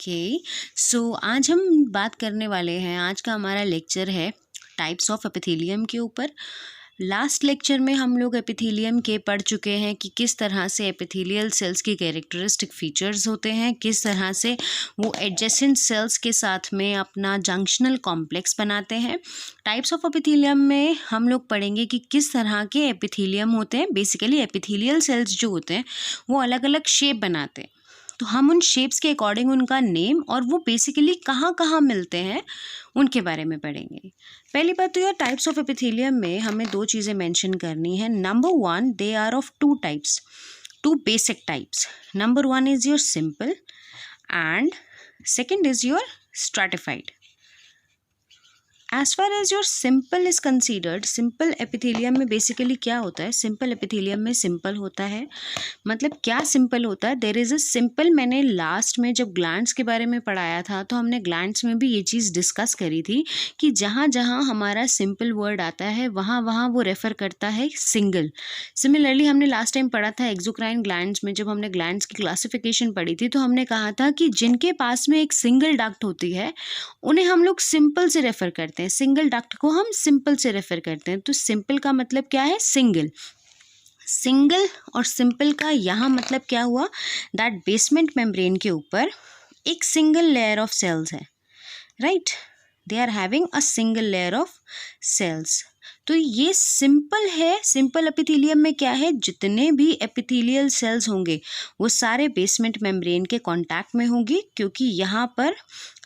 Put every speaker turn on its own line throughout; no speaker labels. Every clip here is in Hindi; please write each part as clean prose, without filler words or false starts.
ओके सो आज हम बात करने वाले हैं, आज का हमारा लेक्चर है टाइप्स ऑफ एपिथेलियम के ऊपर। लास्ट लेक्चर में हम लोग एपिथेलियम के पढ़ चुके हैं कि किस तरह से एपिथेलियल सेल्स की कैरेक्टरिस्टिक फीचर्स होते हैं, किस तरह से वो एडजेसेंट सेल्स के साथ में अपना जंक्शनल कॉम्प्लेक्स बनाते हैं। टाइप्स ऑफ एपिथेलियम में हम लोग पढ़ेंगे कि किस तरह के एपिथेलियम होते हैं। बेसिकली एपिथेलियल सेल्स जो होते हैं वो अलग अलग शेप बनाते हैं, तो हम उन शेप्स के अकॉर्डिंग उनका नेम और वो बेसिकली कहाँ कहाँ मिलते हैं उनके बारे में पढ़ेंगे। पहली बात तो यार, टाइप्स ऑफ एपिथेलियम में हमें दो चीज़ें मेंशन करनी है। Number one, they are of two types, two basic types. Number one is your simple and second is your stratified. As far as your simple is considered, simple epithelium में बेसिकली क्या होता है? सिंपल एपिथेलियम में सिंपल होता है, मतलब क्या सिंपल होता है? There is a simple. मैंने लास्ट में जब ग्लैंड्स के बारे में पढ़ाया था तो हमने ग्लैंड्स में भी ये चीज़ डिस्कस करी थी कि जहाँ जहाँ हमारा सिंपल वर्ड आता है वहाँ वहाँ वो रेफ़र करता है सिंगल। सिमिलरली हमने लास्ट टाइम पढ़ा था एक्सोक्राइन ग्लैंड्स में, जब हमने ग्लैंड्स की क्लासिफिकेशन पढ़ी थी तो हमने कहा था कि जिनके पास में एक सिंगल डक्ट होती है उन्हें हम लोग सिंपल से रेफ़र करते हैं, सिंगल डक्ट को हम सिंपल से रेफर करते हैं। तो सिंपल का मतलब क्या है? सिंगल। सिंगल और सिंपल का यहाँ मतलब क्या हुआ? दैट बेसमेंट मेम्ब्रेन के ऊपर एक सिंगल लेयर ऑफ सेल्स है, right? They are having a single layer of cells. तो ये सिंपल है। सिंपल एपिथेलियम में क्या है? जितने भी एपिथेलियल सेल्स होंगे वो सारे बेसमेंट मेम्ब्रेन के कांटेक्ट में होंगी, क्योंकि यहाँ पर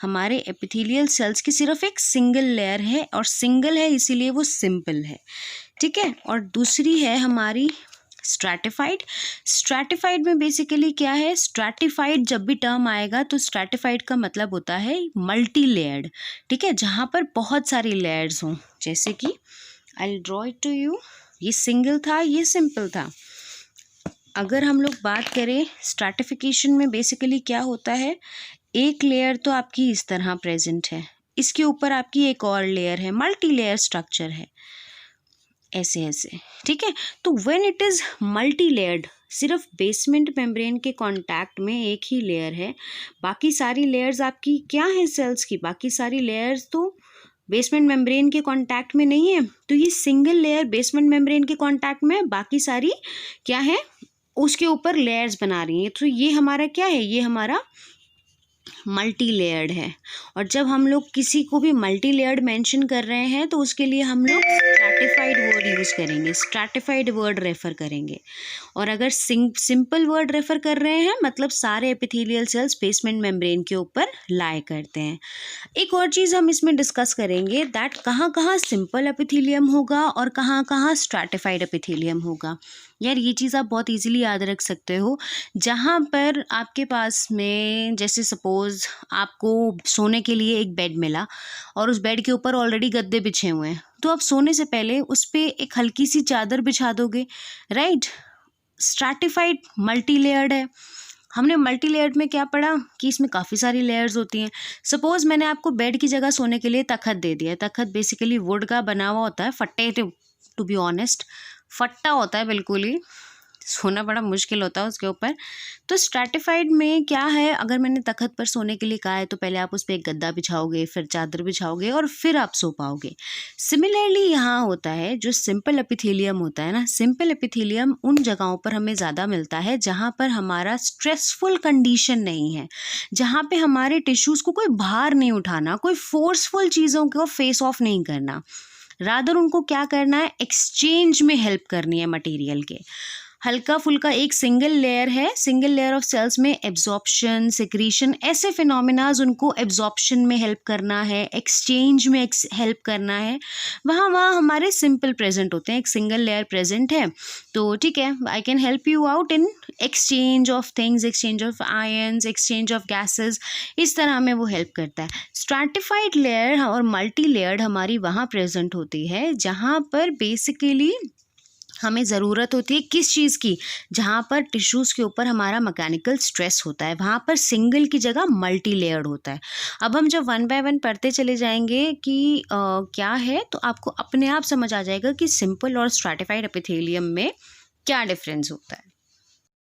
हमारे एपिथेलियल सेल्स की सिर्फ एक सिंगल लेयर है और सिंगल है इसीलिए वो सिंपल है, ठीक है। और दूसरी है हमारी स्ट्रैटिफाइड। स्ट्रैटिफाइड में बेसिकली क्या है? स्ट्रैटिफाइड जब भी टर्म आएगा तो स्ट्रैटिफाइड का मतलब होता है मल्टी लेयर्ड, ठीक है, जहाँ पर बहुत सारी लेयर्स हों। जैसे कि I draw it to you, ये सिंगल था, ये सिंपल था। अगर हम लोग बात करें स्ट्रैटिफिकेशन में बेसिकली क्या होता है, एक लेयर तो आपकी इस तरह प्रेजेंट है, इसके ऊपर आपकी एक और लेयर है, मल्टी लेयर स्ट्रक्चर है, ऐसे ऐसे, ठीक है। तो when it is multi layered, सिर्फ बेसमेंट मेम्ब्रेन के कांटेक्ट में एक ही लेयर है, बाकी सारी लेयर्स आपकी क्या है सेल्स की? बाकी सारी लेयर्स तो बेसमेंट मेम्ब्रेन के कांटेक्ट में नहीं है। तो ये सिंगल लेयर बेसमेंट मेम्ब्रेन के कांटेक्ट में, बाकी सारी क्या है? उसके ऊपर लेयर्स बना रही हैं। तो ये हमारा क्या है? ये हमारा मल्टी लेयर्ड है। और जब हम लोग किसी को भी मल्टी लेयर्ड मेंशन कर रहे हैं तो उसके लिए हम लोग स्ट्रैटिफाइड वर्ड यूज़ करेंगे, स्ट्रैटिफाइड वर्ड रेफ़र करेंगे। और अगर सिंपल वर्ड रेफ़र कर रहे हैं मतलब सारे एपिथेलियल सेल्स बेसमेंट मेम्ब्रेन के ऊपर लाई करते हैं। एक और चीज़ हम इसमें डिस्कस करेंगे, दैट कहाँ कहाँ सिंपल एपिथेलियम होगा और कहाँ कहाँ स्ट्रैटिफाइड एपिथेलियम होगा। यार ये चीज़ आप बहुत इजीली याद रख सकते हो। जहाँ पर आपके पास में जैसे सपोज़ आपको सोने के लिए एक बेड मिला और उस बेड के ऊपर ऑलरेडी गद्दे बिछे हुए हैं, तो आप सोने से पहले उस पर एक हल्की सी चादर बिछा दोगे, राइट? स्ट्रैटिफाइड मल्टी लेयर्ड है। हमने मल्टी लेयर्ड में क्या पढ़ा कि इसमें काफ़ी सारी लेयर्स होती हैं। सपोज़ मैंने आपको बेड की जगह सोने के लिए तख्त दे दिया। तख्त बेसिकली वुड का बना हुआ होता है, फट्टे, टू बी ऑनेस्ट फट्टा होता है, बिल्कुल ही सोना बड़ा मुश्किल होता है उसके ऊपर। तो स्ट्रैटिफाइड में क्या है? अगर मैंने तख्त पर सोने के लिए कहा है तो पहले आप उस पर एक गद्दा बिछाओगे, फिर चादर बिछाओगे और फिर आप सो पाओगे। सिमिलरली यहाँ होता है जो सिंपल एपिथेलियम होता है ना, सिंपल एपिथेलियम उन जगहों पर हमें ज़्यादा मिलता है जहाँ पर हमारा स्ट्रेसफुल कंडीशन नहीं है, जहाँ पे हमारे टिश्यूज़ को कोई भार नहीं उठाना, कोई फोर्सफुल चीज़ों को फेस ऑफ नहीं करना, रादर उनको क्या करना है? एक्सचेंज में हेल्प करनी है मटेरियल के। हल्का फुल्का एक सिंगल लेयर है, सिंगल लेयर ऑफ सेल्स में एब्जॉर्प्शन, सेक्रीशन, ऐसे फिनोमिनाज, उनको एब्जॉर्प्शन में हेल्प करना है, एक्सचेंज में हेल्प करना है, वहाँ वहाँ हमारे सिंपल प्रेजेंट होते हैं। एक सिंगल लेयर प्रेजेंट है तो ठीक है, I can help you out in exchange of things, exchange of ions, exchange of gases, इस तरह में वो हेल्प करता है। स्ट्रैटिफाइड लेयर और मल्टी लेयर्ड हमारी वहाँ प्रेजेंट होती है जहाँ पर बेसिकली हमें ज़रूरत होती है किस चीज़ की? जहाँ पर टिश्यूज़ के ऊपर हमारा मैकेनिकल स्ट्रेस होता है, वहाँ पर सिंगल की जगह मल्टी लेयर्ड होता है। अब हम जब वन बाय वन पढ़ते चले जाएंगे कि क्या है, तो आपको अपने आप समझ आ जाएगा कि सिंपल और स्ट्रैटिफाइड एपिथेलियम में क्या डिफरेंस होता है।